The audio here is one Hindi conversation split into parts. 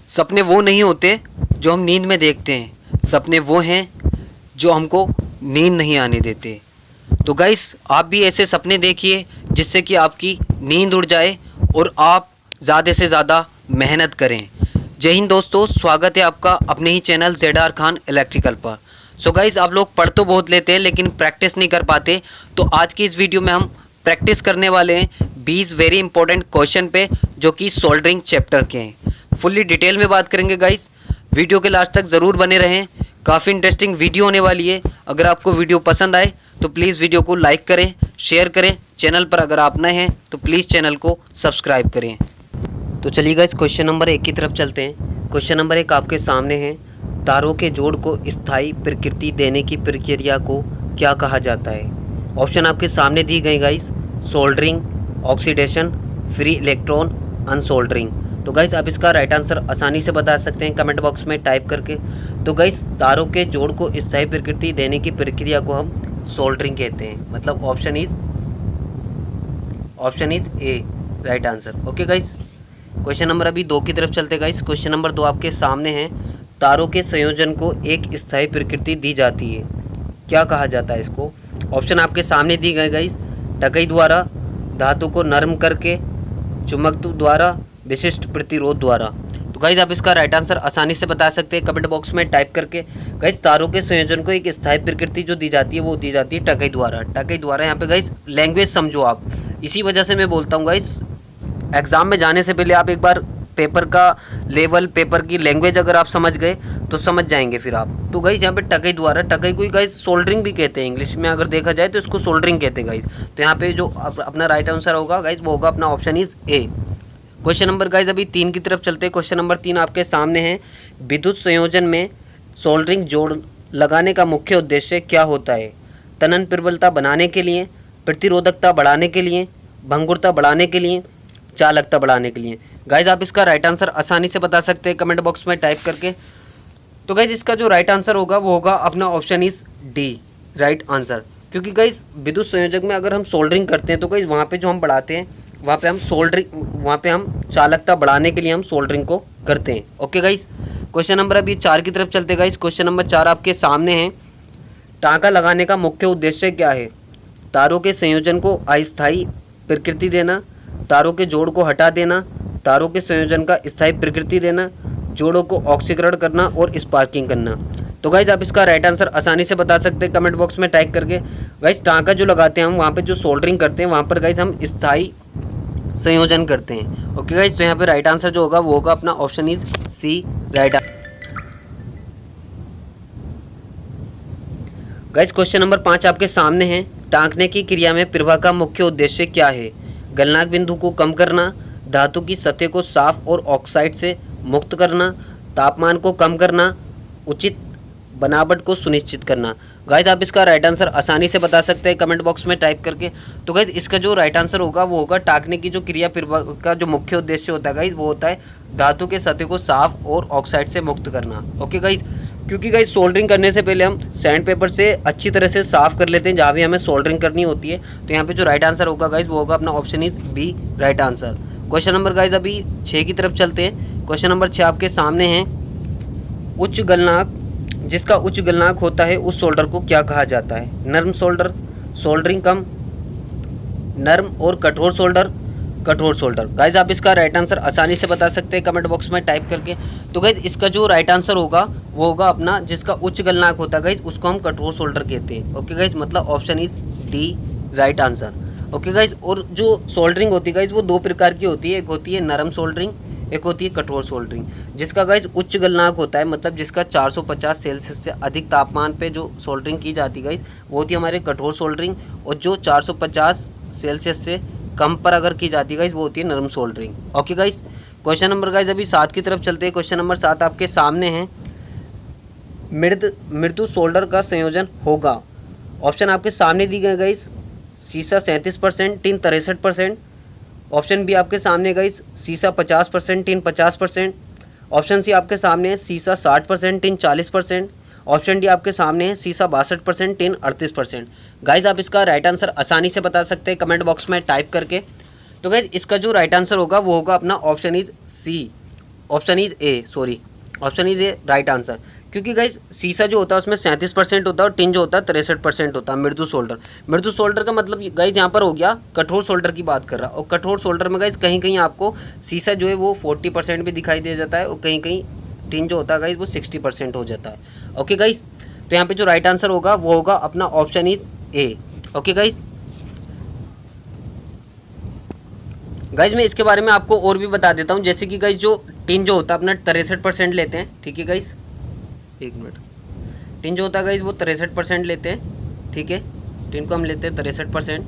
सपने वो नहीं होते जो हम नींद में देखते हैं, सपने वो हैं जो हमको नींद नहीं आने देते। तो गाइस, आप भी ऐसे सपने देखिए जिससे कि आपकी नींद उड़ जाए और आप ज़्यादा से ज़्यादा मेहनत करें। जय हिंद दोस्तों, स्वागत है आपका अपने ही चैनल ZR खान इलेक्ट्रिकल पर। सो गाइस, आप लोग पढ़ तो बहुत लेते हैं लेकिन प्रैक्टिस नहीं कर पाते। तो आज की इस वीडियो में हम प्रैक्टिस करने वाले हैं 20 वेरी इंपॉर्टेंट क्वेश्चन पे, जो कि सोल्डरिंग चैप्टर के हैं। फुल्ली डिटेल में बात करेंगे गाइस, वीडियो के लास्ट तक ज़रूर बने रहें। काफ़ी इंटरेस्टिंग वीडियो होने वाली है। अगर आपको वीडियो पसंद आए तो प्लीज़ वीडियो को लाइक करें, शेयर करें। चैनल पर अगर आप नए हैं तो प्लीज़ चैनल को सब्सक्राइब करें। तो चलिए गाइस, क्वेश्चन नंबर 1 की तरफ चलते हैं। क्वेश्चन नंबर 1 आपके सामने है, तारों के जोड़ को स्थायी प्रकृति देने की प्रक्रिया को क्या कहा जाता है। ऑप्शन आपके सामने दी गई guys, soldering, oxidation, free electron, unsoldering. तो गाइस, आप इसका राइट आंसर आसानी से बता सकते हैं कमेंट बॉक्स में टाइप करके। तो गाइस, तारों के जोड़ को स्थायी प्रकृति देने की प्रक्रिया को हम सोल्डरिंग कहते हैं। मतलब option is A right answer. Okay guys, question number अभी 2 की तरफ चलते गाइस। क्वेश्चन नंबर 2 आपके सामने है, तारों के संयोजन को एक स्थायी प्रकृति दी जाती है, क्या कहा जाता है इसको। ऑप्शन आपके सामने दी गए गाइस, टकई द्वारा, धातु को नरम करके, चुंबकत्व द्वारा, विशिष्ट प्रतिरोध द्वारा। तो गाइस, आप इसका राइट आंसर आसानी से बता सकते हैं कमेंट बॉक्स में टाइप करके। गाइस, तारों के संयोजन को एक स्थायी प्रकृति जो दी जाती है वो दी जाती है टकई द्वारा। टकई द्वारा, यहाँ पे गाइस लैंग्वेज समझो आप, इसी वजह से मैं बोलता हूँ गाइस, एग्जाम में जाने से पहले आप एक बार पेपर का लेवल, पेपर की लैंग्वेज अगर आप समझ गए तो समझ जाएंगे फिर आप। तो गाइस, यहाँ पे टकई द्वारा, टकई को गाइस सोल्डरिंग भी कहते हैं, इंग्लिश में अगर देखा जाए तो इसको सोल्डरिंग कहते हैं गाइस। तो यहाँ पे जो अपना राइट आंसर होगा गाइस वो होगा अपना option is A. Question number guys अभी 3 की तरफ चलते हैं। क्वेश्चन नंबर 3 आपके सामने है, विद्युत संयोजन में सोल्डरिंग जोड़ लगाने का मुख्य उद्देश्य क्या होता है। तनन प्रबलता बनाने के लिए, प्रतिरोधकता बढ़ाने के लिए, भंगुरता बढ़ाने के लिए, चालकता बढ़ाने के लिए। गाइज, आप इसका राइट आंसर आसानी से बता सकते हैं कमेंट बॉक्स में टाइप करके। तो गाइज, इसका जो राइट आंसर होगा वो होगा अपना option is D right answer. क्योंकि गाइज, विद्युत संयोजक में अगर हम सोल्डरिंग करते हैं तो गाइज वहाँ पे जो हम बढ़ाते हैं वहाँ पे हम चालकता बढ़ाने के लिए हम सोल्डरिंग को करते हैं। ओके गाइज, क्वेश्चन नंबर अभी 4 की तरफ चलते गाइज। क्वेश्चन नंबर 4 आपके सामने है, टाँका लगाने का मुख्य उद्देश्य क्या है। तारों के संयोजन को अस्थायी प्रकृति देना, तारों के जोड़ को हटा देना, तारों के संयोजन का स्थायी प्रकृति देना, जोड़ों को ऑक्सीकरण करना और स्पार्किंग करना। तो गाइज, आप इसका राइट आंसर आसानी से बता सकते हैं कमेंट बॉक्स में टाइप करके। गाइज, टाँका जो लगाते हैं हम, वहाँ पे जो सोल्डरिंग करते हैं वहाँ पर गाइज हम स्थायी संयोजन करते हैं। ओके गाइज, तो यहाँ पे राइट आंसर जो होगा वो होगा अपना option is C right. Guys, question number 5 आपके सामने है, टाँकने की क्रिया में प्रवाह का मुख्य उद्देश्य क्या है। गलनांक बिंदु को कम करना, धातु की सतह को साफ और ऑक्साइड से मुक्त करना, तापमान को कम करना, उचित बनावट को सुनिश्चित करना। गाइज, आप इसका राइट आंसर आसानी से बता सकते हैं कमेंट बॉक्स में टाइप करके। तो गाइज, इसका जो राइट आंसर होगा वो होगा, टाँकने की जो क्रिया प्रवाह का जो मुख्य उद्देश्य होता है गाइज वो होता है धातु के सतह को साफ और ऑक्साइड से मुक्त करना। ओके गाइज, क्योंकि गाइज सोल्डरिंग करने से पहले हम सैंड पेपर से अच्छी तरह से साफ कर लेते हैं जहाँ भी हमें सोल्डरिंग करनी होती है। तो यहाँ पे जो राइट आंसर होगा गाइज वो होगा अपना option is B right answer. Question number guys अभी 6 की तरफ चलते हैं। क्वेश्चन नंबर 6 आपके सामने है, उच्च गलनांक, जिसका उच्च गलनांक होता है उस सोल्डर को क्या कहा जाता है। नर्म सोल्डर, सोल्डरिंग कम, नर्म और कठोर सोल्डर, कठोर सोल्डर। गाइज, आप इसका राइट आंसर आसानी से बता सकते हैं कमेंट बॉक्स में टाइप करके। तो गाइज, इसका जो राइट आंसर होगा वो होगा अपना, जिसका उच्च गलनांक होता है गाइज उसको हम कठोर सोल्डर कहते हैं। ओके गाइज, मतलब option is D right answer. Okay guys, और जो सोल्डरिंग होती है गाइज वो 2 प्रकार की होती है, एक होती है नरम सोल्डरिंग, एक होती है कठोर सोल्डरिंग। जिसका गाइज उच्च गलनांक होता है, मतलब जिसका 450 सेल्सियस से अधिक तापमान पे जो सोल्डरिंग की जाती है गाइज वो होती है हमारे कठोर सोल्डरिंग, और जो 450 सेल्सियस से कम पर अगर की जाती है गाइज वो होती है नरम soldering. Okay guys, question number guys अभी 7 की तरफ चलते हैं। क्वेश्चन नंबर 7 आपके सामने है, मृदु सोल्डर का संयोजन होगा। ऑप्शन आपके सामने दी गए गाइज, सीसा 37%, टिन 63%। ऑप्शन बी आपके सामने गाइज, सीसा 50%, टिन 50%। ऑप्शन सी आपके सामने है, सीसा 60%, टिन 40%। ऑप्शन डी आपके सामने है, सीसा 62%, टिन 38%। गाइज, आप इसका राइट आंसर आसानी से बता सकते हैं कमेंट बॉक्स में टाइप करके। तो गाइज, इसका जो राइट आंसर होगा वो होगा अपना option is C option is A, sorry option is A right answer. क्योंकि गाइज शीशा जो होता है उसमें 37% होता है और टिन जो होता है 63% होता है। मृदु सोल्डर, मृदु सोल्डर का मतलब गाइज यहाँ पर हो गया कठोर सोल्डर की बात कर रहा, और कठोर सोल्डर में गाइज कहीं कहीं आपको शीशा जो है वो 40% भी दिखाई दे जाता है और कहीं कहीं टिन जो होता है गाइज वो 60% हो जाता है। ओके गाइज, तो यहाँ पे जो राइट आंसर होगा वो होगा अपना option is A. Okay guys, guys मैं इसके बारे में आपको और भी बता देता हूँ। जैसे कि गाइज जो टिन जो होता है अपना 63% लेते हैं, ठीक है गाइज, एक मिनट, टिन जो होता है गाइज वो 63% लेते हैं, ठीक है, टिन को हम लेते हैं 63%।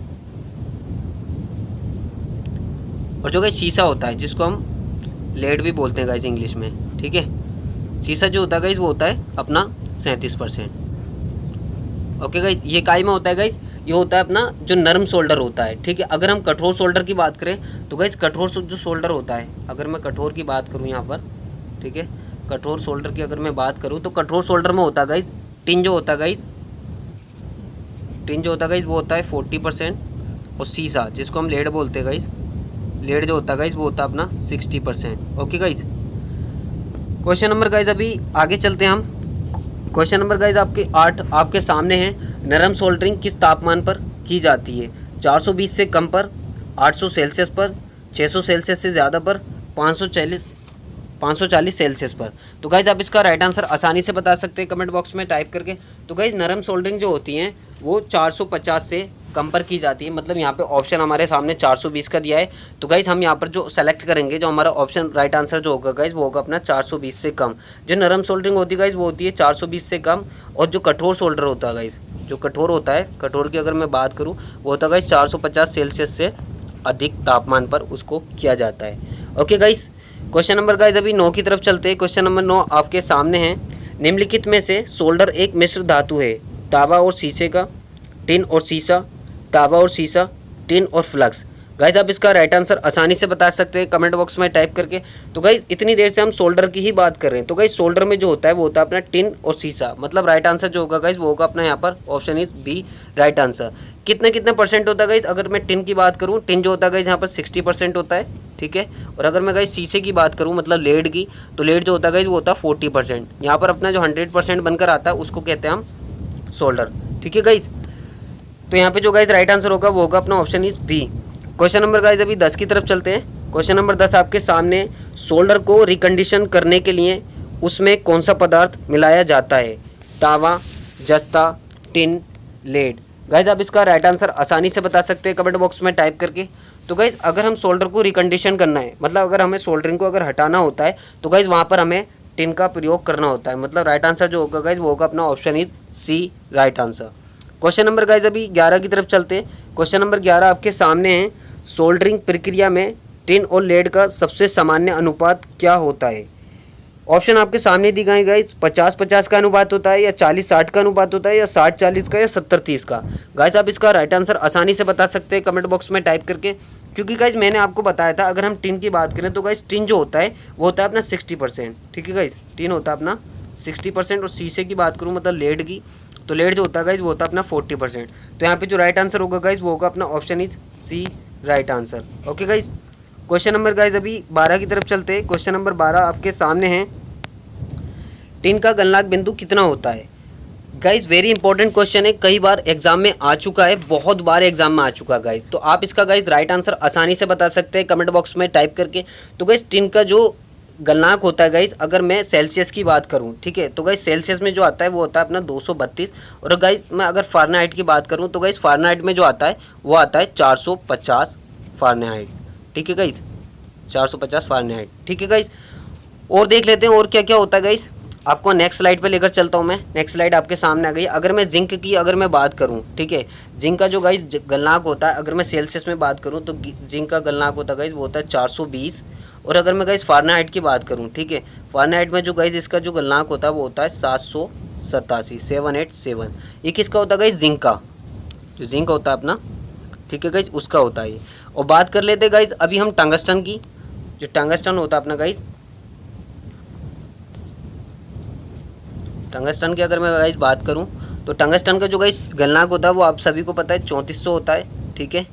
और जो गाइज शीशा होता है जिसको हम लेड भी बोलते हैं गाइज इंग्लिश में, ठीक है, शीशा जो होता है गाइज वो होता है अपना 37%। ओके गाइज, ये काय में होता है गाइज, ये होता है अपना जो नरम सोल्डर होता है, ठीक है। अगर हम कठोर सोल्डर की बात करें तो गाइज कठोर जो सोल्डर होता है, अगर मैं कठोर की बात करूँ यहाँ पर, ठीक है, कठोर सोल्डर की अगर मैं बात करूँ तो कठोर सोल्डर में होता है गाइज टिन जो होता है गाइज, टिन जो होता है गाइज वो होता है 40%, और शीशा जिसको हम लेड बोलते हैं गाइज, लेड जो होता है गाइज वो होता है अपना 60%। Okay guys, question number guys अभी आगे चलते हैं हम। क्वेश्चन नंबर गाइज आपके 8 आपके सामने है। नरम सोल्डरिंग किस तापमान पर की जाती है? 420 से कम पर, 800 सेल्सियस पर, 600 सेल्सियस से ज़्यादा पर, 540 सेल्सियस पर। तो गाइज आप इसका राइट आंसर आसानी से बता सकते हैं कमेंट बॉक्स में टाइप करके। तो गाइज नरम सोल्डरिंग जो होती हैं वो 450 से कम पर की जाती है, मतलब यहाँ पे ऑप्शन हमारे सामने 420 का दिया है। तो गाइज हम यहाँ पर जो सेलेक्ट करेंगे, जो हमारा ऑप्शन राइट आंसर जो होगा गाइज वो होगा अपना 420 से कम। जो नरम सोल्डरिंग होती है गाइज वो होती है 420 से कम, और जो कठोर सोल्डर होता है गाइज, जो कठोर होता है, कठोर की अगर मैं बात करूँ वो होता है गाइज 450 सेल्सियस से अधिक तापमान पर उसको किया जाता है। Okay guys, question number guys अभी 9 की तरफ चलते हैं। क्वेश्चन नंबर 9 आपके सामने है। निम्नलिखित में से सोल्डर एक मिश्र धातु है? तांबा और शीशे का, टिन और शीशा, तांबा और शीशा, टिन और फ्लक्स। गाइज आप इसका राइट आंसर आसानी से बता सकते हैं कमेंट बॉक्स में टाइप करके। तो गाइज इतनी देर से हम सोल्डर की ही बात कर रहे हैं, तो गाइज सोल्डर में जो होता है वो होता है अपना टिन और शीशा, मतलब राइट आंसर जो होगा गाइज वो होगा अपना यहाँ पर option is B right answer. कितने परसेंट होता है गाइज? अगर मैं टिन की बात करूँ, टिन जो होता है गाइज यहाँ पर 60% होता है, ठीक है। और अगर मैं गाइज शीशे की बात करूँ, मतलब लेड की, तो लेड जो होता है गाइज वो होता है 40%। यहाँ पर अपना जो 100% बनकर आता है उसको कहते हैं हम सोल्डर, ठीक है गाइज। तो यहाँ पे जो गाइज राइट आंसर होगा वो होगा अपना option is B. Question number guys अभी 10 की तरफ चलते हैं। क्वेश्चन नंबर 10 आपके सामने। सोल्डर को रिकंडीशन करने के लिए उसमें कौन सा पदार्थ मिलाया जाता है? तांबा, जस्ता, टिन, लेड। गाइज आप इसका राइट आंसर आसानी से बता सकते हैं कमेंट बॉक्स में टाइप करके। तो गाइज अगर हम सोल्डर को रिकंडीशन करना है, मतलब अगर हमें सोल्डरिंग को अगर हटाना होता है तो गाइज वहाँ पर हमें टिन का प्रयोग करना होता है, मतलब राइट आंसर जो होगा गाइज वो होगा अपना option is C right answer. Question number guys अभी 11 की तरफ चलते हैं। क्वेश्चन नंबर 11 आपके सामने है। सोल्डरिंग प्रक्रिया में टिन और लेड का सबसे सामान्य अनुपात क्या होता है? ऑप्शन आपके सामने दी गई गाइज, 50-50 का अनुपात होता है, या 40-60 का अनुपात होता है, या 60-40 का, या 70-30 का। गाइज आप इसका राइट आंसर आसानी से बता सकते हैं कमेंट बॉक्स में टाइप करके। क्योंकि गाइज मैंने आपको बताया था अगर हम टिन की बात करें तो गाइज टिन जो होता है वो होता है अपना 60%, ठीक है गाइज, टिन होता है अपना 60%। और शीशे की बात करूँ मतलब लेड की, तो लेड जो होता है गाइज वो होता है अपना 40%। तो यहाँ पे जो राइट आंसर होगा गाइज वो होगा अपना option is C right answer. Okay guys, question number guys अभी 12 की तरफ चलते हैं। क्वेश्चन नंबर 12 आपके सामने है। टिन का गलनांक बिंदु कितना होता है? गाइज वेरी इंपॉर्टेंट क्वेश्चन है, कई बार एग्जाम में आ चुका है, बहुत बार एग्जाम में आ चुका है गाइज। तो आप इसका गाइज राइट आंसर आसानी से बता सकते हैं कमेंट बॉक्स में टाइप करके। तो गाइज टिन का जो गलनांक होता है गाइज, अगर मैं सेल्सियस की बात करूं, ठीक है, तो गाइज सेल्सियस में जो आता है वो होता है अपना 232। और गाइज मैं अगर फ़ारेनहाइट की बात करूं तो गाइज फ़ारेनहाइट में जो आता है वो आता है 450 फ़ारेनहाइट, ठीक है गाइज, 450 फ़ारेनहाइट, ठीक है गाइज। और देख लेते हैं और क्या क्या होता है गाइज। आपको नेक्स्ट स्लाइड पे लेकर चलता हूँ मैं। नेक्स्ट स्लाइड आपके सामने आ गई। अगर मैं जिंक की अगर मैं बात करूँ, ठीक है, जिंक का जो गाइज गलनांक होता है, अगर मैं सेल्सियस में बात करूँ तो जिंक का गलनांक होता है गाइज वो होता है 420। और अगर मैं गाइज फ़ारेनहाइट की बात करूँ, ठीक है, फ़ारेनहाइट में जो गाइज इसका जो गलनांक होता है वो होता है 787, 787। ये किसका होता है गाइज? जिंक का, जो जिंक होता है अपना, ठीक है गाइज, उसका होता है ये। और बात कर लेते हैं गाइज अभी हम टंगस्टन की। जो टंगस्टन होता है अपना गाइज, टंगस्टन की अगर मैं गाइज बात करूं तो टंगस्टन का जो गाइज गलनांक होता है वो आप सभी को पता है 3400 होता है, ठीक है।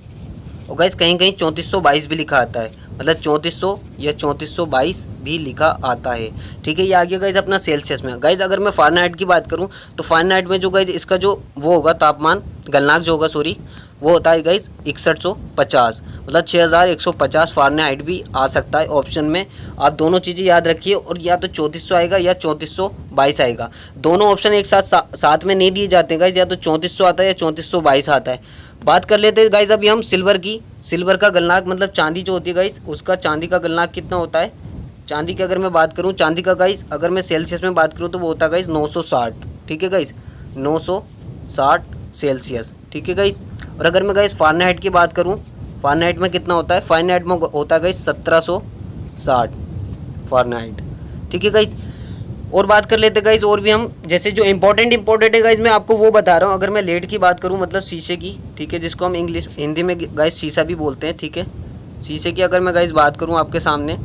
और गाइज कहीं कहीं 3422 भी लिखा आता है, मतलब 3400 या 3422 भी लिखा आता है। ठीक है, ये आ गया गाइज अपना सेल्सियस में। गाइज अगर मैं फ़ारेनहाइट की बात करूँ तो फ़ारेनहाइट में जो गाइज इसका जो वो होगा तापमान, गलनांक जो होगा सॉरी, वो होता है गाइज 6150, मतलब 6150 फ़ारेनहाइट भी आ सकता है ऑप्शन में। आप दोनों चीज़ें याद रखिए, और या तो 3400 आएगा या 3422 आएगा। दोनों ऑप्शन एक साथ में नहीं दिए जाते गाइज, या तो 3400 आता है या 3422 आता है। बात कर लेते हैं गाइज अभी हम सिल्वर की। सिल्वर का गलनांक मतलब चांदी जो होती है गाइज, उसका चांदी का गलनांक कितना होता है। चांदी की अगर मैं बात करूँ, चांदी का गाइज अगर मैं सेल्सियस में बात करूँ तो वो होता है गाइज 960। ठीक है गाइज, 960 सेल्सियस। ठीक है गाइज, और अगर मैं गाइज फ़ारेनहाइट की बात करूँ, फ़ारेनहाइट में कितना होता है, फ़ारेनहाइट में होता है गाइज 1760 फ़ारेनहाइट। ठीक है गाइज, और बात कर लेते गाइज और भी हम, जैसे जो इंपॉर्टेंट है गाइज, मैं आपको वो बता रहा हूँ। अगर मैं लेड की बात करूँ मतलब शीशे की, ठीक है, जिसको हम हिंदी में गाइज शीशा भी बोलते हैं। ठीक है, शीशे की अगर मैं गाइज बात करूँ आपके सामने,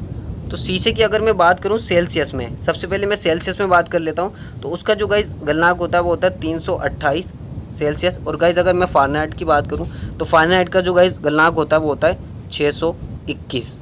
तो शीशे की अगर मैं बात करूँ सेल्सियस में, सबसे पहले मैं सेल्सियस में बात कर लेता हूँ। तो उसका जो गाइज गलनांक होता है वो होता है 328 सेल्सियस। और गाइज अगर मैं फ़ारेनहाइट की बात करूँ तो फ़ारेनहाइट का जो गाइज गलनांक होता है वो होता है 621।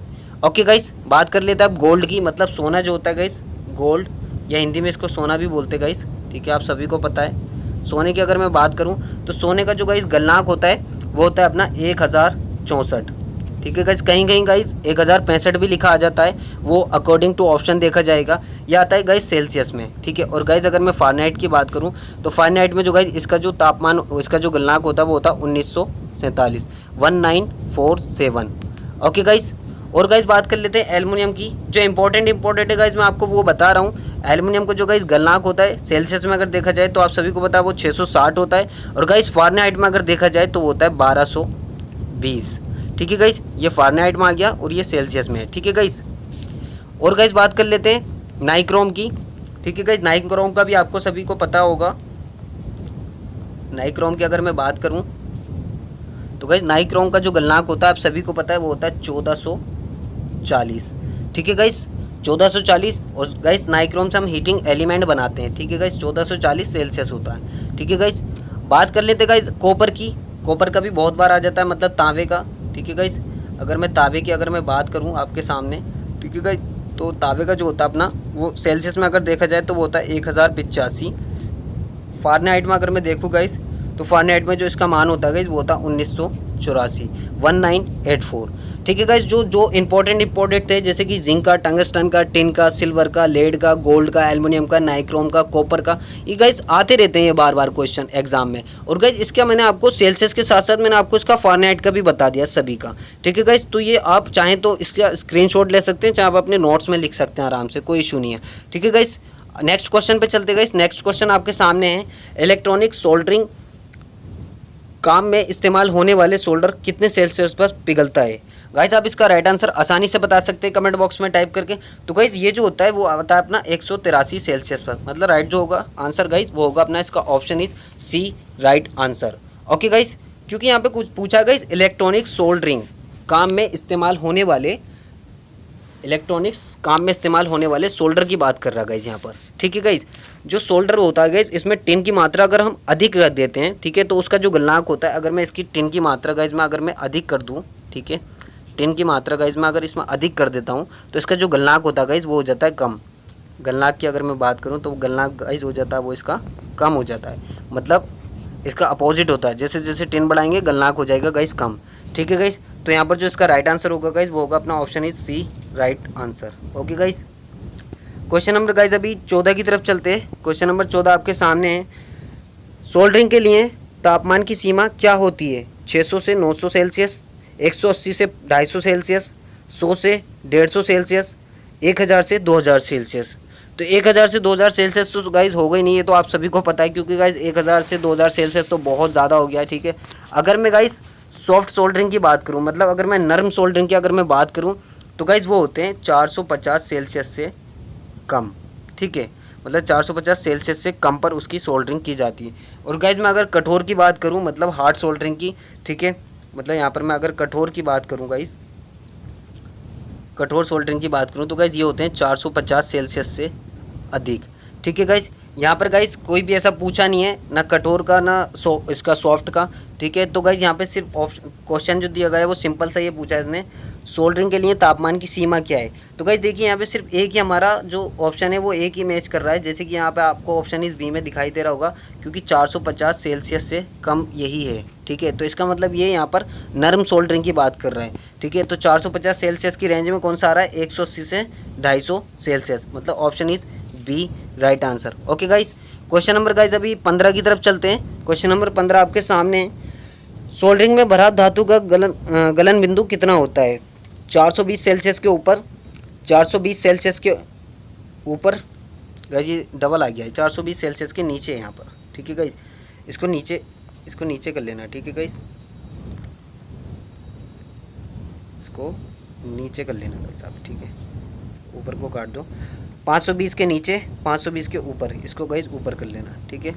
ओके गाइज, बात कर लेते हैं अब गोल्ड की, मतलब सोना जो होता है गाइज, गोल्ड या हिंदी में इसको सोना भी बोलते हैं गाइस। ठीक है, आप सभी को पता है। सोने की अगर मैं बात करूं तो सोने का जो गाइस गलनांक होता है वो होता है अपना 1064। ठीक है गाइस, कहीं कहीं गाइस 1065 भी लिखा आ जाता है, वो अकॉर्डिंग टू ऑप्शन देखा जाएगा। यह आता है गाइस सेल्सियस में। ठीक है, और गाइस अगर मैं फ़ारेनहाइट की बात करूँ तो फ़ारेनहाइट में जो गाइस इसका जो तापमान, इसका जो गलनांक होता है वो होता है 1947, 1947। ओके गाइस, और गाइस बात कर लेते हैं एल्युमिनियम की। जो इंपॉर्टेंट है गाइस, मैं आपको वो बता रहा हूँ। एल्युमिनियम का जो गाइस गलनांक होता है सेल्सियस में अगर देखा जाए तो आप सभी को पता है वो 660 होता है, और गाइस फ़ारेनहाइट में अगर देखा जाए तो वो होता है 1220। ठीक है गाइस, ये फ़ारेनहाइट में आ गया और ये सेल्सियस में है। ठीक है गाइस, और गाइस बात कर लेते हैं नाइक्रोम की। ठीक है गाइस, नाइक्रोम का भी आपको सभी को पता होगा। नाइक्रोम की अगर मैं बात करूँ तो गाइस नाइक्रोम का जो गलनांक होता है आप सभी को पता है वो होता है 1440। ठीक है गाइस, 1440। और गाइस नाइक्रोम से हम हीटिंग एलिमेंट बनाते हैं। ठीक है गाइस, 1440 सेल्सियस होता है। ठीक है गाइस, बात कर लेते हैं गाइस कॉपर की। कॉपर का भी बहुत बार आ जाता है, मतलब तांबे का। ठीक है गाइस, अगर मैं तांबे की अगर मैं बात करूँ आपके सामने, ठीक है गाइस, तो तांबे का जो होता है अपना वो सेल्सियस में अगर देखा जाए तो वो होता है 1085। फ़ारेनहाइट में अगर मैं देखूँ गाइस तो फ़ारेनहाइट में जो इसका मान होता है गाइस वो होता है 1984, 1984। ठीक है गाइस, जो इंपॉर्टेंट थे जैसे कि जिंक का, टंगस्टन का, टिन का, सिल्वर का, लेड का, गोल्ड का, एल्युमिनियम का, नाइक्रोम का, कॉपर का, ये गाइस आते रहते हैं ये बार बार क्वेश्चन एग्जाम में। और गाइस इसका मैंने आपको सेल्सियस के साथ साथ मैंने आपको इसका फ़ारेनहाइट का भी बता दिया सभी का। ठीक है गाइस, तो ये आप चाहें तो इसका स्क्रीनशॉट ले सकते हैं, चाहे आप अपने नोट्स में लिख सकते हैं आराम से, कोई इशू नहीं है। ठीक है गाइस, नेक्स्ट क्वेश्चन पे चलते गाइस। नेक्स्ट क्वेश्चन आपके सामने है, इलेक्ट्रॉनिक सोल्डरिंग काम में इस्तेमाल होने वाले सोल्डर कितने सेल्सियस पर पिघलता है। गाइस आप इसका राइट आंसर आसानी से बता सकते हैं कमेंट बॉक्स में टाइप करके। तो गाइस ये जो होता है वो आता है अपना 183 सेल्सियस पर, मतलब राइट जो होगा आंसर गाइस वो होगा अपना इसका option is C, right answer. Okay guys, क्योंकि यहाँ पे कुछ पूछा गाइस इलेक्ट्रॉनिक सोल्डरिंग काम में इस्तेमाल होने वाले, इलेक्ट्रॉनिक्स काम में इस्तेमाल होने वाले सोल्डर की बात कर रहा है गाइस यहाँ पर। ठीक है गाइस, जो सोल्डर होता है गाइस इसमें टिन की मात्रा अगर हम अधिक रख देते हैं, ठीक है, तो उसका जो गलनांक होता है, अगर मैं इसकी टिन की मात्रा गाइस में अगर मैं अधिक कर दूँ, ठीक है, टिन की मात्रा गाइस में अगर इसमें अधिक कर देता हूँ तो इसका जो गलनांक होता है गाइस वो हो जाता है कम। गलनांक की अगर मैं बात करूँ तो गलनांक गाइस हो जाता है वो इसका कम हो जाता है, मतलब इसका अपोजिट होता है, जैसे जैसे टिन बढ़ाएंगे गलनांक हो जाएगा गाइस कम। ठीक है गाइस, तो यहाँ पर जो इसका राइट आंसर होगा गाइस वो होगा अपना option is C, right answer. Okay guys, question number guys अभी 14 की तरफ चलते हैं। क्वेश्चन नंबर 14 आपके सामने है, सोल्डरिंग के लिए तापमान की सीमा क्या होती है। 600 से 900 सेल्सियस, 180 से 250 सेल्सियस, 100 से 150 सेल्सियस, 1000 से 2000 सेल्सियस। तो 1000 से 2000 सेल्सियस तो गाइज होगा ही नहीं, ये तो आप सभी को पता है, क्योंकि गाइज 1000 से 2000 सेल्सियस तो बहुत ज़्यादा हो गया। ठीक है, अगर मैं गाइज सॉफ्ट सोल्डरिंग की बात करूं, मतलब अगर मैं नरम सोल्डरिंग की अगर मैं बात करूं तो गाइज वो होते हैं 450 सेल्सियस से कम। ठीक है, मतलब 450 सेल्सियस से कम पर उसकी सोल्डरिंग की जाती है। और गाइज मैं अगर कठोर की बात करूं, मतलब हार्ड सोल्डरिंग की, ठीक है, मतलब यहाँ पर मैं अगर कठोर की बात करूँ गाइज, कठोर सोल्डरिंग की बात करूँ तो गाइज ये होते हैं 450 सेल्सियस से अधिक। ठीक है गाइज, यहाँ पर गाइज कोई भी ऐसा पूछा नहीं है, ना कठोर का ना इसका सॉफ्ट का। ठीक है, तो गाइज यहाँ पे सिर्फ क्वेश्चन जो दिया गया है वो सिंपल सा ये पूछा है इसने, सोल्डरिंग के लिए तापमान की सीमा क्या है? तो गाइस देखिए यहाँ पे सिर्फ एक ही हमारा जो ऑप्शन है वो एक ही मैच कर रहा है, जैसे कि यहाँ पे आपको ऑप्शन इस बी में दिखाई दे रहा होगा, क्योंकि 450 सेल्सियस से कम यही है। ठीक है, तो इसका मतलब ये यहाँ पर नरम सोल्डरिंग की बात कर रहा है। ठीक है, तो 450 सेल्सियस की रेंज में कौन सा आ रहा है? 180 से 250 सेल्सियस, मतलब option is B right answer. Okay guys, question number guys अभी 15 की तरफ चलते हैं। क्वेश्चन नंबर 15 आपके सामने है। सोल्डरिंग में भरा धातु का गलन बिंदु कितना होता है? 420 सेल्सियस के ऊपर, 420 सेल्सियस के ऊपर, गाइस ये डबल आ गया है, 420 सेल्सियस के नीचे है यहाँ पर। ठीक है गाइस, इसको नीचे कर लेना। ठीक है गाइस, इसको नीचे कर लेना गाइस आप। ठीक है, ऊपर को काट दो। 520 के नीचे, 520 के ऊपर, इसको गाइस ऊपर कर लेना। ठीक है,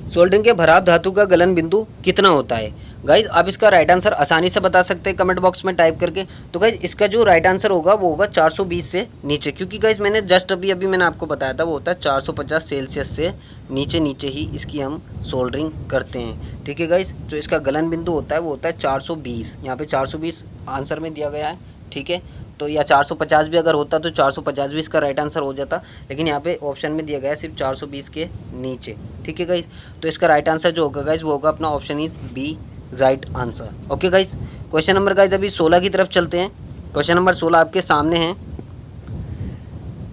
सोल्डरिंग के भराव धातु का गलन बिंदु कितना होता है? गाइज आप इसका राइट आंसर आसानी से बता सकते हैं कमेंट बॉक्स में टाइप करके। तो गाइज इसका जो राइट आंसर होगा वो होगा 420 से नीचे, क्योंकि गाइज मैंने जस्ट अभी मैंने आपको बताया था वो होता है 450 सेल्सियस से नीचे ही इसकी हम सोल्डरिंग करते हैं। ठीक है गाइज, जो इसका गलन बिंदु होता है वो होता है 420, यहाँ पे 420 आंसर में दिया गया है। ठीक है, तो या 450 भी अगर होता तो 450 भी इसका राइट आंसर हो जाता, लेकिन यहाँ पे ऑप्शन में दिया गया है सिर्फ 420 के नीचे। ठीक है गाइज, तो इसका राइट आंसर जो होगा गाइज वो होगा अपना option is B right answer. Okay guys, question number guys अभी 16 की तरफ चलते हैं। क्वेश्चन नंबर 16 आपके सामने है।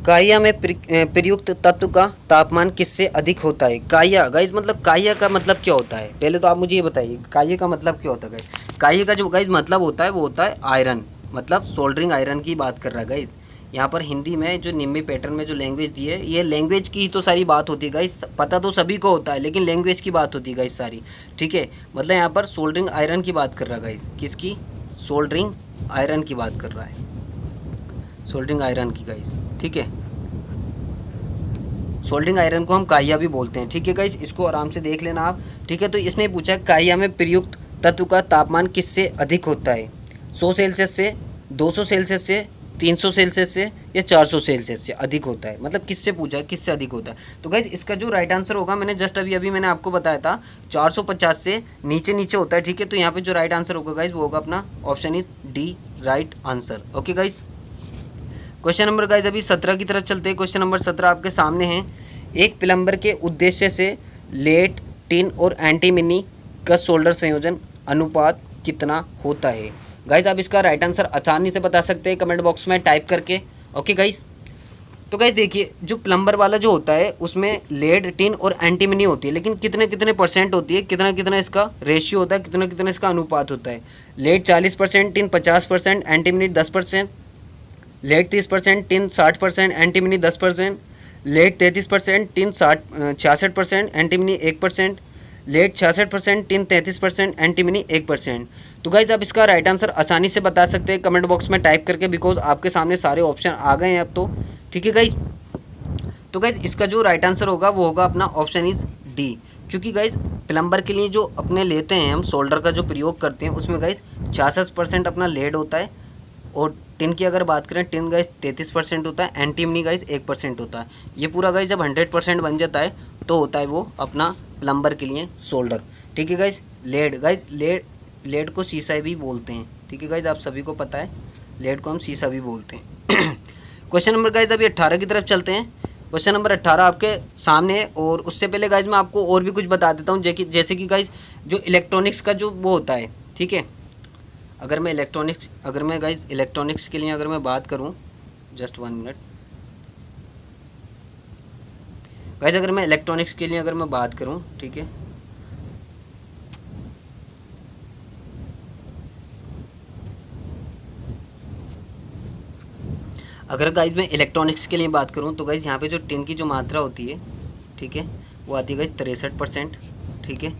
काया में प्रयुक्त तत्व का तापमान किससे अधिक होता है? काया गाइज मतलब काया का मतलब क्या होता है? पहले तो आप मुझे ये बताइए काया का मतलब क्या होता है गाइज? काया का जो गाइज मतलब होता है वो होता है आयरन, मतलब सोल्डरिंग आयरन की बात कर रहा है गाइज। यहाँ पर हिंदी में जो निम्न पैटर्न में जो लैंग्वेज दी है, ये लैंग्वेज की ही तो सारी बात होती है गाइज। पता तो सभी को होता है, लेकिन लैंग्वेज की बात होती है गाइज सारी। ठीक है, मतलब यहाँ पर सोल्डरिंग आयरन की बात कर रहा है गाइज। किसकी? सोल्डरिंग आयरन की बात कर रहा है, सोल्डरिंग आयरन की गाइज। ठीक है, सोल्डरिंग आयरन को हम काया भी बोलते हैं। ठीक है गाइज, इसको आराम से देख लेना आप। ठीक है, तो इसने पूछा काया में प्रयुक्त तत्व का तापमान किससे अधिक होता है? 100 सेल्सियस से, 200 सेल्सियस से, 300 सेल्सियस से या 400 सेल्सियस से अधिक होता है? मतलब किससे पूछा है, किससे अधिक होता है? तो गाइज इसका जो राइट आंसर होगा, मैंने जस्ट अभी मैंने आपको बताया था 450 से नीचे होता है। ठीक है, तो यहाँ पे जो राइट आंसर होगा गाइज वो होगा अपना option is D right answer. Okay guys, question number guys अभी 17 की तरफ चलते हैं। क्वेश्चन नंबर 17 आपके सामने है। एक प्लम्बर के उद्देश्य से लेड, टिन और एंटीमनी का सोल्डर संयोजन अनुपात कितना होता है? गाइज आप इसका राइट आंसर आसानी से बता सकते हैं कमेंट बॉक्स में टाइप करके। ओके गाइज, तो गाइज देखिए जो प्लम्बर वाला जो होता है उसमें लेड, टिन और एंटीमनी होती है, लेकिन कितने परसेंट होती है, कितना इसका रेशियो होता है, कितना इसका अनुपात होता है? Lead 40%, tin 50%, antimony 10%, lead 30%, tin 60%, antimony 10%, lead 33%, tin 66%, antimony 1%, lead 66%, tin 33%, antimony 1%। तो गाइज आप इसका राइट आंसर आसानी से बता सकते हैं कमेंट बॉक्स में टाइप करके, बिकॉज आपके सामने सारे ऑप्शन आ गए हैं अब तो। ठीक है गाइज, तो गाइज इसका जो राइट आंसर होगा वो होगा अपना ऑप्शन इज डी, क्योंकि गाइज प्लम्बर के लिए जो अपने लेते हैं हम सोल्डर का जो प्रयोग करते हैं उसमें गाइज 66% अपना लेड होता है, और टिन की अगर बात करें टिन गाइज 33% होता है, एंटीमनी गाइज 1% होता है। ये पूरा गाइज जब 100% बन जाता है तो होता है वो अपना प्लम्बर के लिए सोल्डर। ठीक है गाइज, लेड गाइज लेड को शीशा भी बोलते हैं। ठीक है गाइज, आप सभी को पता है लेड को हम शीशा भी बोलते हैं। क्वेश्चन नंबर गाइज अभी 18 की तरफ चलते हैं। क्वेश्चन नंबर 18 आपके सामने है, और उससे पहले गाइज मैं आपको और भी कुछ बता देता हूँ, जैसे कि गाइज जो इलेक्ट्रॉनिक्स का जो वो होता है। ठीक है, अगर मैं गाइज इलेक्ट्रॉनिक्स के लिए अगर मैं बात करूं, जस्ट 1 मिनट गाइज, अगर मैं इलेक्ट्रॉनिक्स के लिए अगर मैं बात करूं, ठीक है, अगर गाइज मैं इलेक्ट्रॉनिक्स के लिए बात करूं तो गाइज यहाँ पे जो टिन की जो मात्रा होती है, ठीक है, वो आती है गाइज 63%। ठीक है,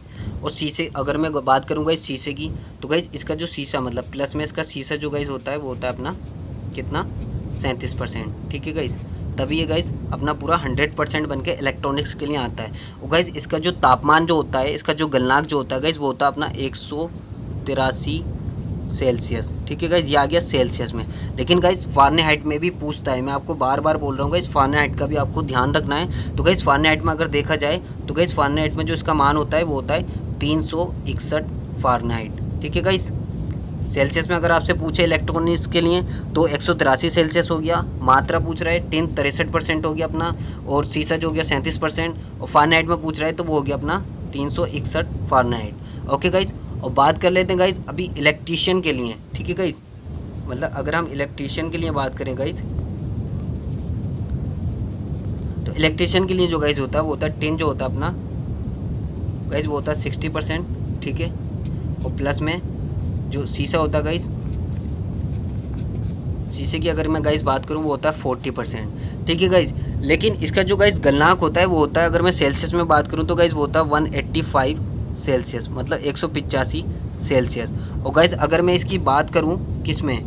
और शीशे अगर मैं बात करूँ गाइज शीशे की, तो गाइज इसका जो शीशा मतलब प्लस में इसका शीशा जो गाइज होता है वो होता है अपना कितना 37%। ठीक है गाइज, तभी ये गाइज अपना पूरा 100% बन के इलेक्ट्रॉनिक्स के लिए आता है। और गाइज इसका जो तापमान जो होता है, इसका जो गलनांक जो होता है गाइज वो होता है अपना 183 सेल्सियस। ठीक है गाइज, ये आ गया सेल्सियस में, लेकिन गाइज फारेनहाइट में भी पूछता है। मैं आपको बार बार बोल रहा हूँ गाइज फारेनहाइट का भी आपको ध्यान रखना है। तो गाइज फारेनहाइट में अगर देखा जाए तो गाइज फारेनहाइट में जो इसका मान होता है वो होता है 361 फारेनहाइट। ठीक है गाइज, सेल्सियस में अगर आपसे पूछे इलेक्ट्रॉनिक्स के लिए तो 183 सेल्सियस हो गया। मात्रा पूछ रहा है टिन 63% हो गया अपना, और सीसा जो हो गया 37%, और फ़ारेनहाइट में पूछ रहा है तो वो हो गया अपना 361 फ़ारेनहाइट। ओके गाइस, और बात कर लेते हैं गाइस अभी इलेक्ट्रीशियन के लिए। ठीक है गाइस, मतलब अगर हम इलेक्ट्रीशियन के लिए बात करें गाइस, तो इलेक्ट्रीशियन के लिए जो गाइस होता है वो होता है टिन जो होता है अपना गाइस वो होता है 60%। ठीक है, और प्लस में जो शीशा होता है गाइस, शीशे की अगर मैं गाइस बात करूँ वो होता है 40%। ठीक है गाइस, लेकिन इसका जो गाइस गलनांक होता है वो होता है, अगर मैं सेल्सियस में बात करूँ तो गाइस वो होता है 185 सेल्सियस, मतलब 185 सेल्सियस। और गाइस अगर मैं इसकी बात करूँ किस में,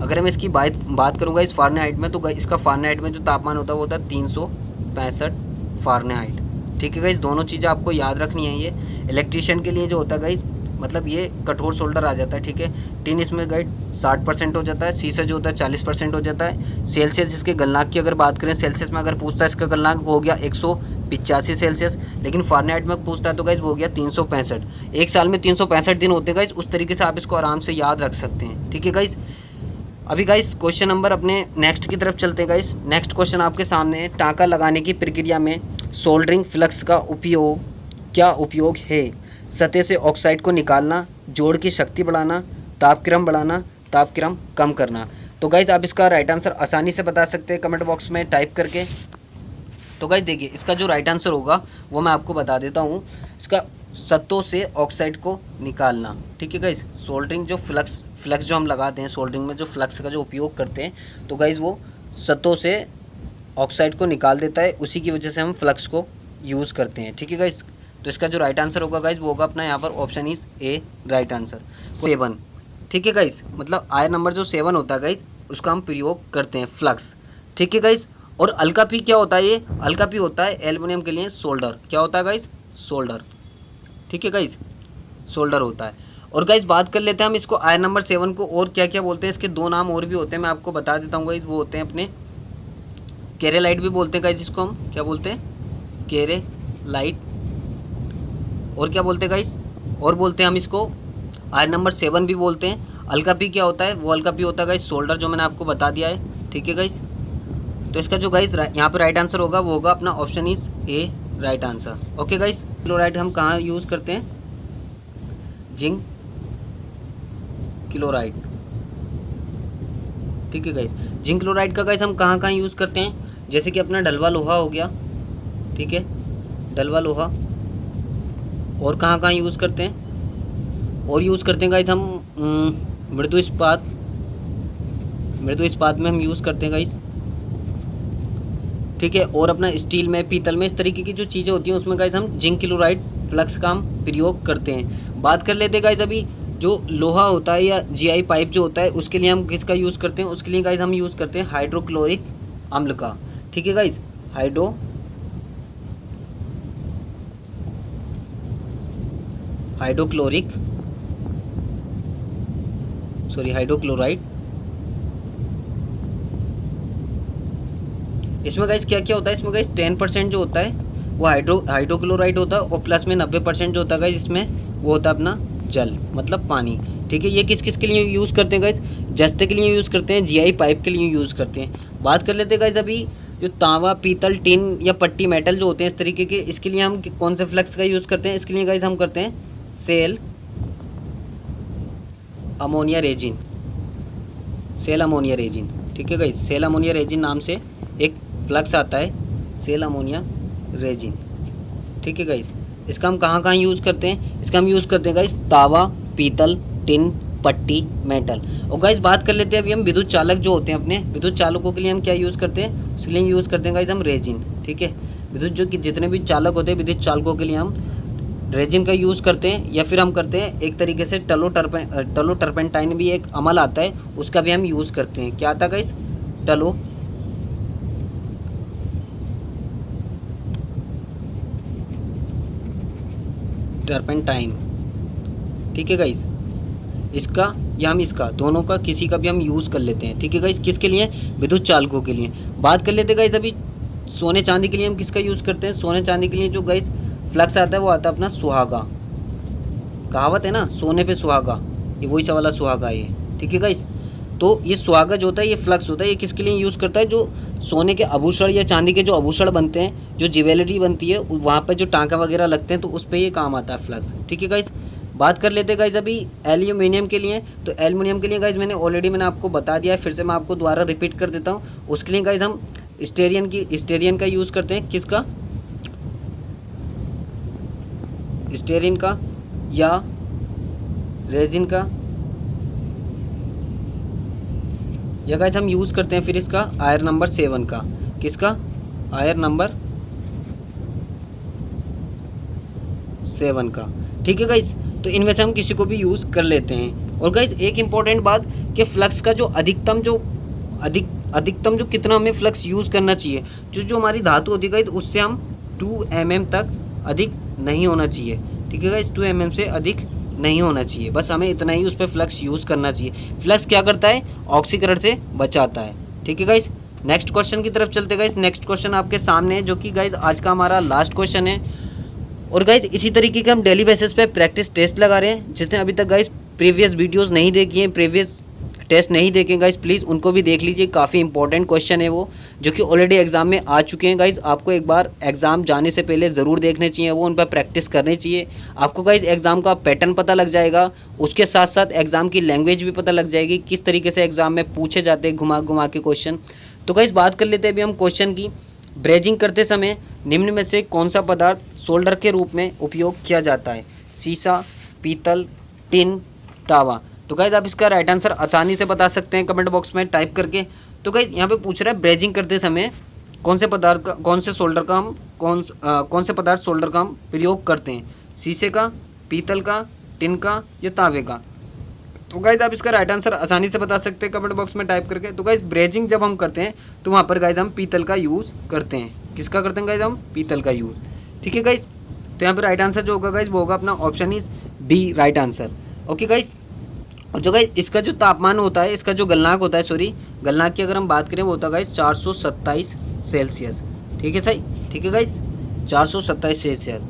अगर मैं इसकी बात करूँ गाइस फ़ारेनहाइट में, तो गाइस इसका फ़ारेनहाइट में जो तापमान होता है वो होता है 365 फ़ारेनहाइट। ठीक है गाइस, दोनों चीज़ें आपको याद रखनी है। ये इलेक्ट्रीशियन के लिए जो होता है गाइस, मतलब ये कठोर सोल्डर आ जाता है। ठीक है, टिन इसमें गाइड 60% हो जाता है, शीशा जो होता है 40% हो जाता है। सेल्सियस इसके गलनांक की अगर बात करें, सेल्सियस में अगर पूछता है इसका गलनांक वो हो गया 185 सेल्सियस, लेकिन फ़ारेनहाइट में पूछता है तो गाइस वो हो गया 365। एक साल में 365 दिन होते हैं गाइस, उस तरीके से आप इसको आराम से याद रख सकते हैं। ठीक है गाइस, अभी गाइस क्वेश्चन नंबर अपने नेक्स्ट की तरफ चलते हैं गाइस। नेक्स्ट क्वेश्चन आपके सामने है, टाँका लगाने की प्रक्रिया में सोल्डरिंग फ्लक्स का क्या उपयोग है? सतह से ऑक्साइड को निकालना, जोड़ की शक्ति बढ़ाना, तापक्रम बढ़ाना, तापक्रम कम करना। तो गाइज आप इसका राइट आंसर आसानी से बता सकते हैं कमेंट बॉक्स में टाइप करके। तो गाइज देखिए इसका जो राइट आंसर होगा वो मैं आपको बता देता हूँ। इसका सतहों से ऑक्साइड को निकालना। ठीक है गाइज, सोल्डरिंग जो फ्लक्स जो हम लगाते हैं, सोल्डरिंग में जो फ्लक्स का जो उपयोग करते हैं, तो गाइज वो सतहों से ऑक्साइड को निकाल देता है, उसी की वजह से हम फ्लक्स को यूज़ करते हैं। ठीक है गाइज, तो इसका जो राइट आंसर होगा गाइज वो होगा अपना यहाँ पर option is A right answer 7। ठीक है गाइज, मतलब आय नंबर जो 7 होता है गाइज उसका हम प्रयोग करते हैं फ्लक्स। ठीक है गाइज, और अल्का पी क्या होता है? ये अल्का पी होता है एल्युमिनियम के लिए सोल्डर। क्या होता है गाइज? सोल्डर। ठीक है गाइज, सोल्डर होता है। और गाइज बात कर लेते हैं हम इसको आय नंबर 7 को और क्या क्या बोलते हैं। इसके दो नाम और भी होते हैं, मैं आपको बता देता हूँ गाइज। वो होते हैं अपने केरेलाइट भी बोलते हैं गाइज, इसको हम क्या बोलते हैं? केरेलाइट। और क्या बोलते हैं गाइस? और बोलते हैं हम इसको आयरन नंबर 7 भी बोलते हैं। अल्का पी क्या होता है? वो अल्का पी होता है गाइस सोल्डर, जो मैंने आपको बता दिया है। ठीक है गाइस, तो इसका जो गाइस यहाँ पे राइट आंसर होगा वो होगा अपना option is A right answer. Okay guys, chloride हम कहाँ यूज़ करते हैं? Zinc chloride. ठीक है गाइस, जिंक क्लोराइड का गाइस हम कहाँ कहाँ यूज़ करते हैं? जैसे कि अपना ढलवा लोहा हो गया। ठीक है, ढलवा लोहा। और कहाँ कहाँ यूज़ करते हैं? और यूज़ करते हैं गाइस हम मृदु इस्पात में हम यूज़ करते हैं गाइस। ठीक है, और अपना स्टील में, पीतल में, इस तरीके की जो चीज़ें होती हैं उसमें गाइस हम जिंक क्लोराइड फ्लक्स का हम प्रयोग करते हैं। बात कर लेते हैं गाइस अभी जो लोहा होता है या जीआई पाइप जो होता है उसके लिए हम किसका यूज़ करते हैं? उसके लिए गाइस हम यूज़ करते हैं हाइड्रोक्लोरिक अम्ल का। ठीक है गाइस, हाइड्रोक्लोराइड। इसमें गाइस क्या क्या होता है? इसमें गाइस 10% जो होता है वो हाइड्रोक्लोराइड होता है, और प्लस में 90% जो होता है गाइस इसमें वो होता है अपना जल, मतलब पानी। ठीक है, ये किस किस के लिए यूज़ करते हैं गाइस? जस्ते के लिए यूज़ करते हैं, जीआई पाइप के लिए यूज़ करते हैं। बात कर लेते हैं गाइस अभी जो तांबा, पीतल, टिन या पट्टी मेटल जो होते हैं इस तरीके के, इसके लिए हम कौन से फ्लक्स का यूज़ करते हैं? इसके लिए गाइस हम करते हैं सेल अमोनिया रेजिन। ठीक है गाइस, सेल अमोनिया रेजिन नाम से एक फ्लक्स आता है, सेल अमोनिया रेजिन। ठीक है गाइस, इसका हम कहाँ कहाँ यूज़ करते हैं? इसका हम यूज़ करते हैं गाइस तांबा, पीतल, टिन, पट्टी, मेटल। और गाइस बात कर लेते हैं अभी हम विद्युत चालक जो होते हैं, अपने विद्युत चालकों के लिए हम क्या यूज़ करते हैं? उसके लिए यूज़ करते हैं गाइस हम रेजिन। ठीक है, विद्युत जो कि जितने भी चालक होते हैं विद्युत चालकों के लिए हम रेजिन का यूज़ करते हैं, या फिर हम करते हैं एक तरीके से टलो टर्पेंटाइन भी एक अमल आता है, उसका भी हम यूज़ करते हैं। क्या आता है गाइस? टलो टर्पेंटाइन। ठीक है गाइस, इसका या हम इसका, दोनों का किसी का भी हम यूज़ कर लेते हैं। ठीक है गाइस, किसके लिए? विद्युत चालकों के लिए। बात कर लेते हैं गाइस अभी सोने चांदी के लिए हम किसका यूज़ करते हैं? सोने चांदी के लिए जो गाइस फ्लक्स आता है वो आता है अपना सुहागा। कहावत है ना, सोने पे सुहागा, ये वही सा वाला सुहागा है ये। ठीक है गाइस। तो ये सुहागा जो होता है, ये फ्लक्स होता है, ये किसके लिए यूज़ करता है, जो सोने के आभूषण या चांदी के जो आभूषण बनते हैं, जो ज्वेलरी बनती है, वहाँ पर जो टाँका वगैरह लगते हैं, तो उस पर ये काम आता है फ्लक्स। ठीक है गाइस। बात कर लेते हैं गाइस अभी एल्यूमिनियम के लिए। तो एल्यूमिनियम के लिए गाइस मैंने आपको बता दिया है, फिर से मैं आपको दोबारा रिपीट कर देता हूँ। उसके लिए गाइस हम स्टेरियन का यूज़ करते हैं। किसका? स्टेरिन का या रेजिन का, या गाइस हम यूज़ करते हैं फिर इसका आयर नंबर 7 का। किसका? आयर नंबर 7 का। ठीक है गाइस। तो इनमें से हम किसी को भी यूज़ कर लेते हैं। और गाइस एक इम्पॉर्टेंट बात कि फ्लक्स का जो अधिकतम जो कितना हमें फ्लक्स यूज़ करना चाहिए, जो हमारी धातु होती है गाइस, उससे हम 2 mm तक अधिक नहीं होना चाहिए। ठीक है गाइस, 2 mm से अधिक नहीं होना चाहिए। बस हमें इतना ही उस पर फ्लक्स यूज़ करना चाहिए। फ्लक्स क्या करता है? ऑक्सीकरण से बचाता है। ठीक है गाइस। नेक्स्ट क्वेश्चन की तरफ चलते गाइस। नेक्स्ट क्वेश्चन आपके सामने है, जो कि गाइस आज का हमारा लास्ट क्वेश्चन है। और गाइस इसी तरीके के हम डेली बेसिस पे प्रैक्टिस टेस्ट लगा रहे हैं। जिसने अभी तक गाइस प्रीवियस वीडियोस नहीं देखी हैं, प्रीवियस टेस्ट नहीं देखे गाइस, प्लीज़ उनको भी देख लीजिए। काफ़ी इंपॉर्टेंट क्वेश्चन है वो, जो कि ऑलरेडी एग्जाम में आ चुके हैं गाइस। आपको एक बार एग्जाम जाने से पहले ज़रूर देखने चाहिए, वो उन पर प्रैक्टिस करनी चाहिए। आपको गाइस एग्जाम का पैटर्न पता लग जाएगा, उसके साथ साथ एग्जाम की लैंग्वेज भी पता लग जाएगी, किस तरीके से एग्जाम में पूछे जाते हैं घुमा घुमा के क्वेश्चन। तो गाइस बात कर लेते हैं अभी हम क्वेश्चन की। ब्रेजिंग करते समय निम्न में से कौन सा पदार्थ सोल्डर के रूप में उपयोग किया जाता है? शीशा, पीतल, टिन, तावा। तो गाइज आप इसका राइट आंसर आसानी से बता सकते हैं कमेंट बॉक्स में टाइप करके। तो गाइज यहाँ पे पूछ रहा है ब्रेजिंग करते समय कौन से पदार्थ का, कौन से पदार्थ सोल्डर का हम प्रयोग करते हैं? शीशे का, पीतल का, टिन का या तावे का? तो गाइज आप इसका राइट आंसर आसानी से बता सकते हैं कमेंट बॉक्स में टाइप करके। तो गाइज ब्रेजिंग जब हम करते हैं तो वहाँ पर गाइज हम पीतल का यूज़ करते हैं। किसका करते हैं गाइज? हम पीतल का यूज़। ठीक है गाइज। तो यहाँ पर राइट आंसर जो होगा गाइज वो होगा अपना option is B, right answer. Okay guys. और जो गाइज इसका जो तापमान होता है, इसका जो गलनांक होता है, गलनांक की अगर हम बात करें वो होता है गाइज 427 सेल्सियस। ठीक है सही, ठीक है guys, 427 Celsius.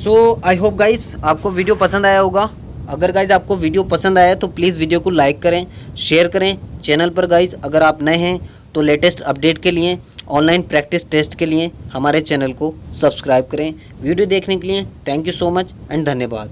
So I hope guys आपको वीडियो पसंद आया होगा। अगर गाइज आपको वीडियो पसंद आया तो प्लीज़ वीडियो को लाइक करें, शेयर करें। चैनल पर गाइज अगर आप नए हैं तो लेटेस्ट अपडेट के लिए, ऑनलाइन प्रैक्टिस टेस्ट के लिए हमारे चैनल को सब्सक्राइब करें। वीडियो देखने के लिए thank you so much and धन्यवाद।